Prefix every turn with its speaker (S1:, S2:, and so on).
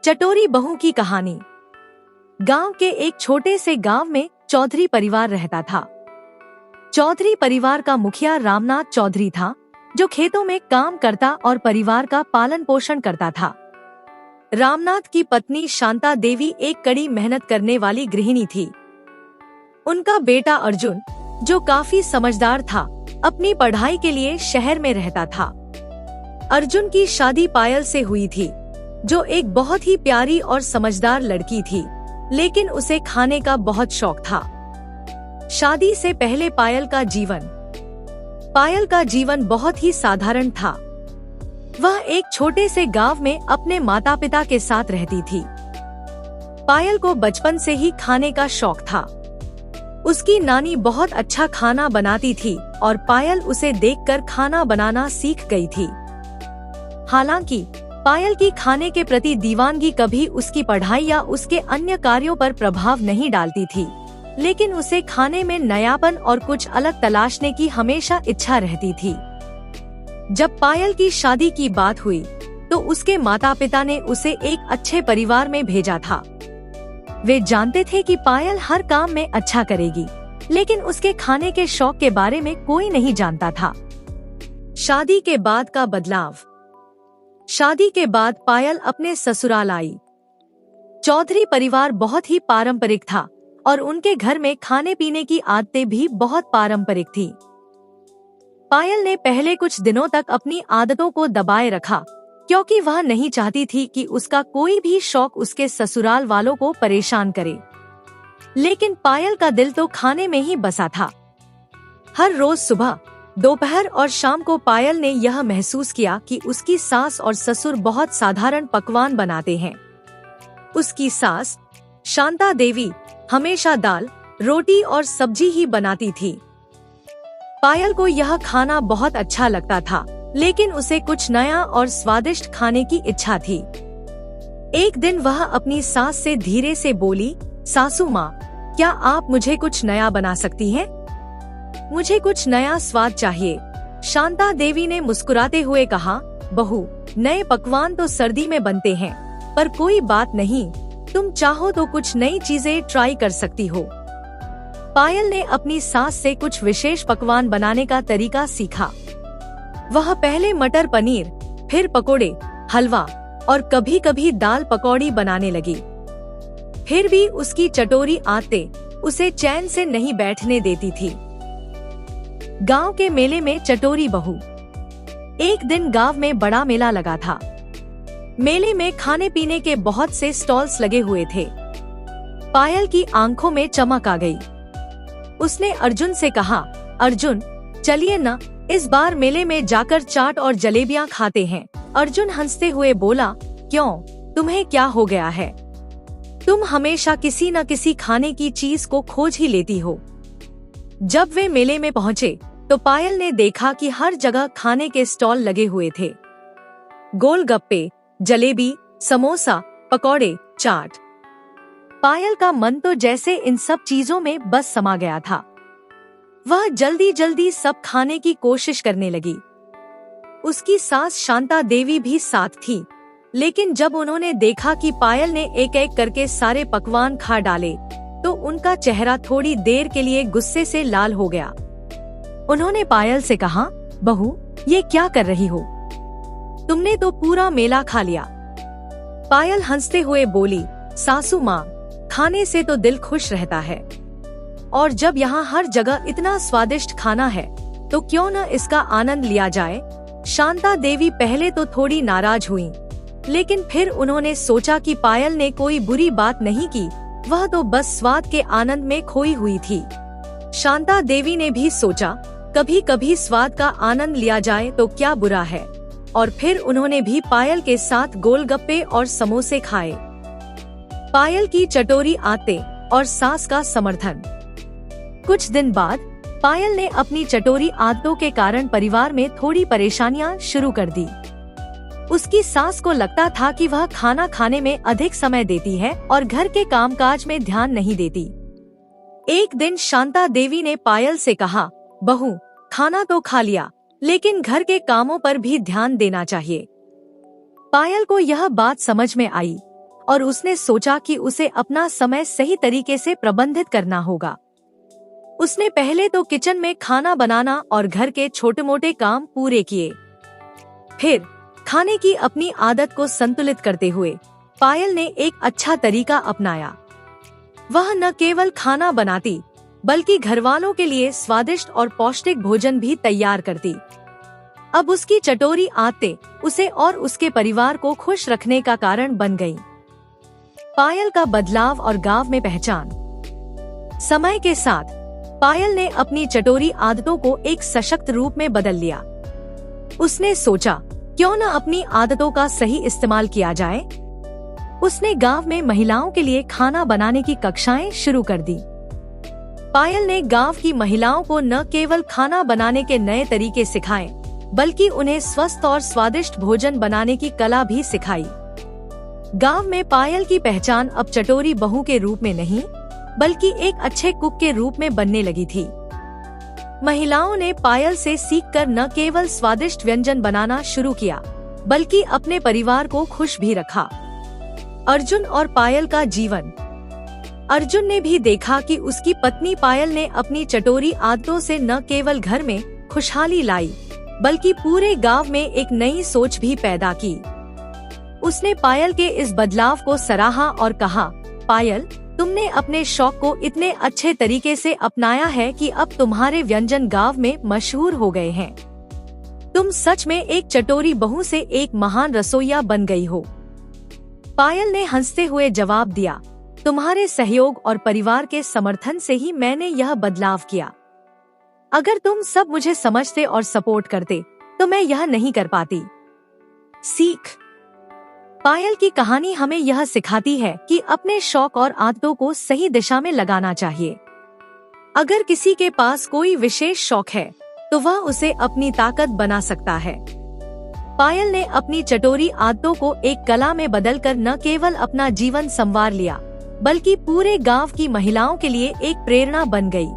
S1: चटोरी बहू की कहानी। गांव के एक छोटे से गांव में चौधरी परिवार रहता था। चौधरी परिवार का मुखिया रामनाथ चौधरी था, जो खेतों में काम करता और परिवार का पालन पोषण करता था। रामनाथ की पत्नी शांता देवी एक कड़ी मेहनत करने वाली गृहिणी थी। उनका बेटा अर्जुन, जो काफी समझदार था, अपनी पढ़ाई के लिए शहर में रहता था। अर्जुन की शादी पायल से हुई थी, जो एक बहुत ही प्यारी और समझदार लड़की थी, लेकिन उसे खाने का बहुत शौक था। शादी से पहले पायल का जीवन बहुत ही साधारण था। वह एक छोटे से गांव में अपने माता पिता के साथ रहती थी। पायल को बचपन से ही खाने का शौक था। उसकी नानी बहुत अच्छा खाना बनाती थी और पायल उसे देखकर खाना बनाना सीख गई थी। हालांकि पायल की खाने के प्रति दीवानगी कभी उसकी पढ़ाई या उसके अन्य कार्यों पर प्रभाव नहीं डालती थी, लेकिन उसे खाने में नयापन और कुछ अलग तलाशने की हमेशा इच्छा रहती थी। जब पायल की शादी की बात हुई, तो उसके माता पिता ने उसे एक अच्छे परिवार में भेजा था। वे जानते थे कि पायल हर काम में अच्छा करेगी, लेकिन उसके खाने के शौक के बारे में कोई नहीं जानता था। शादी के बाद का बदलाव। शादी के बाद पायल अपने ससुराल आई। चौधरी परिवार बहुत ही पारंपरिक था और उनके घर में खाने पीने की आदतें भी बहुत पारंपरिक थी। पायल ने पहले कुछ दिनों तक अपनी आदतों को दबाए रखा, क्योंकि वह नहीं चाहती थी कि उसका कोई भी शौक उसके ससुराल वालों को परेशान करे। लेकिन पायल का दिल तो खाने में ही बसा था। हर रोज सुबह, दोपहर और शाम को पायल ने यह महसूस किया कि उसकी सास और ससुर बहुत साधारण पकवान बनाते हैं। उसकी सास शांता देवी हमेशा दाल, रोटी और सब्जी ही बनाती थी। पायल को यह खाना बहुत अच्छा लगता था, लेकिन उसे कुछ नया और स्वादिष्ट खाने की इच्छा थी। एक दिन वह अपनी सास से धीरे से बोली, सासू माँ, क्या आप मुझे कुछ नया बना सकती हैं? मुझे कुछ नया स्वाद चाहिए। शांता देवी ने मुस्कुराते हुए कहा, बहू, नए पकवान तो सर्दी में बनते हैं, पर कोई बात नहीं, तुम चाहो तो कुछ नई चीजें ट्राई कर सकती हो। पायल ने अपनी सास से कुछ विशेष पकवान बनाने का तरीका सीखा। वह पहले मटर पनीर, फिर पकोड़े, हलवा और कभी कभी दाल पकौड़ी बनाने लगी। फिर भी उसकी चटोरी आदतें उसे चैन से नहीं बैठने देती थी। गांव के मेले में चटोरी बहू। एक दिन गांव में बड़ा मेला लगा था। मेले में खाने पीने के बहुत से स्टॉल्स लगे हुए थे। पायल की आंखों में चमक आ गई। उसने अर्जुन से कहा, अर्जुन, चलिए ना, इस बार मेले में जाकर चाट और जलेबियां खाते हैं। अर्जुन हंसते हुए बोला, क्यों, तुम्हें क्या हो गया है? तुम हमेशा किसी न किसी खाने की चीज को खोज ही लेती हो। जब वे मेले में पहुँचे, तो पायल ने देखा कि हर जगह खाने के स्टॉल लगे हुए थे। गोलगप्पे, जलेबी, समोसा, पकौड़े, चाट। पायल का मन तो जैसे इन सब चीजों में बस समा गया था। वह जल्दी जल्दी सब खाने की कोशिश करने लगी। उसकी सास शांता देवी भी साथ थी, लेकिन जब उन्होंने देखा कि पायल ने एक एक करके सारे पकवान खा डाले, तो उनका चेहरा थोड़ी देर के लिए गुस्से से लाल हो गया। उन्होंने पायल से कहा, बहू, ये क्या कर रही हो? तुमने तो पूरा मेला खा लिया। पायल हंसते हुए बोली, सासू माँ, खाने से तो दिल खुश रहता है, और जब यहाँ हर जगह इतना स्वादिष्ट खाना है, तो क्यों न इसका आनंद लिया जाए। शांता देवी पहले तो थोड़ी नाराज हुई, लेकिन फिर उन्होंने सोचा कि पायल ने कोई बुरी बात नहीं की, वह तो बस स्वाद के आनंद में खोई हुई थी। शांता देवी ने भी सोचा, कभी कभी स्वाद का आनंद लिया जाए तो क्या बुरा है, और फिर उन्होंने भी पायल के साथ गोलगप्पे और समोसे खाए। पायल की चटोरी आदतें और सास का समर्थन। कुछ दिन बाद पायल ने अपनी चटोरी आदतों के कारण परिवार में थोड़ी परेशानियां शुरू कर दी। उसकी सास को लगता था कि वह खाना खाने में अधिक समय देती है और घर के कामकाज में ध्यान नहीं देती। एक दिन शांता देवी ने पायल से कहा, बहू, खाना तो खा लिया, लेकिन घर के कामों पर भी ध्यान देना चाहिए। पायल को यह बात समझ में आई, और उसने सोचा कि उसे अपना समय सही तरीके से प्रबंधित करना होगा। उसने पहले तो किचन में खाना बनाना और घर के छोटे मोटे काम पूरे किए। फिर खाने की अपनी आदत को संतुलित करते हुए पायल ने एक अच्छा तरीका अपनाया। वह न केवल खाना बनाती बल्कि घरवालों के लिए स्वादिष्ट और पौष्टिक भोजन भी तैयार करती। अब उसकी चटोरी आदतें उसे और उसके परिवार को खुश रखने का कारण बन गईं। पायल का बदलाव और गांव में पहचान। समय के साथ पायल ने अपनी चटोरी आदतों को एक सशक्त रूप में बदल लिया। उसने सोचा, क्यों न अपनी आदतों का सही इस्तेमाल किया जाए। उसने गांव में महिलाओं के लिए खाना बनाने की कक्षाएं शुरू कर दी। पायल ने गांव की महिलाओं को न केवल खाना बनाने के नए तरीके सिखाए बल्कि उन्हें स्वस्थ और स्वादिष्ट भोजन बनाने की कला भी सिखाई। गांव में पायल की पहचान अब चटोरी बहू के रूप में नहीं बल्कि एक अच्छे कुक के रूप में बनने लगी थी। महिलाओं ने पायल से सीखकर न केवल स्वादिष्ट व्यंजन बनाना शुरू किया बल्कि अपने परिवार को खुश भी रखा। अर्जुन और पायल का जीवन। अर्जुन ने भी देखा कि उसकी पत्नी पायल ने अपनी चटोरी आदतों से न केवल घर में खुशहाली लाई बल्कि पूरे गांव में एक नई सोच भी पैदा की। उसने पायल के इस बदलाव को सराहा और कहा, पायल, तुमने अपने शौक को इतने अच्छे तरीके से अपनाया है कि अब तुम्हारे व्यंजन गांव में मशहूर हो गए हैं। तुम सच में एक चटोरी बहू से एक महान रसोइया बन गई हो। पायल ने हंसते हुए जवाब दिया, तुम्हारे सहयोग और परिवार के समर्थन से ही मैंने यह बदलाव किया। अगर तुम सब मुझे समझते और सपोर्ट करते तो मैं यह नहीं कर पाती। सीख। पायल की कहानी हमें यह सिखाती है कि अपने शौक और आदतों को सही दिशा में लगाना चाहिए। अगर किसी के पास कोई विशेष शौक है तो वह उसे अपनी ताकत बना सकता है। पायल ने अपनी चटोरी आदतों को एक कला में बदलकर न केवल अपना जीवन संवार लिया बल्कि पूरे गांव की महिलाओं के लिए एक प्रेरणा बन गई।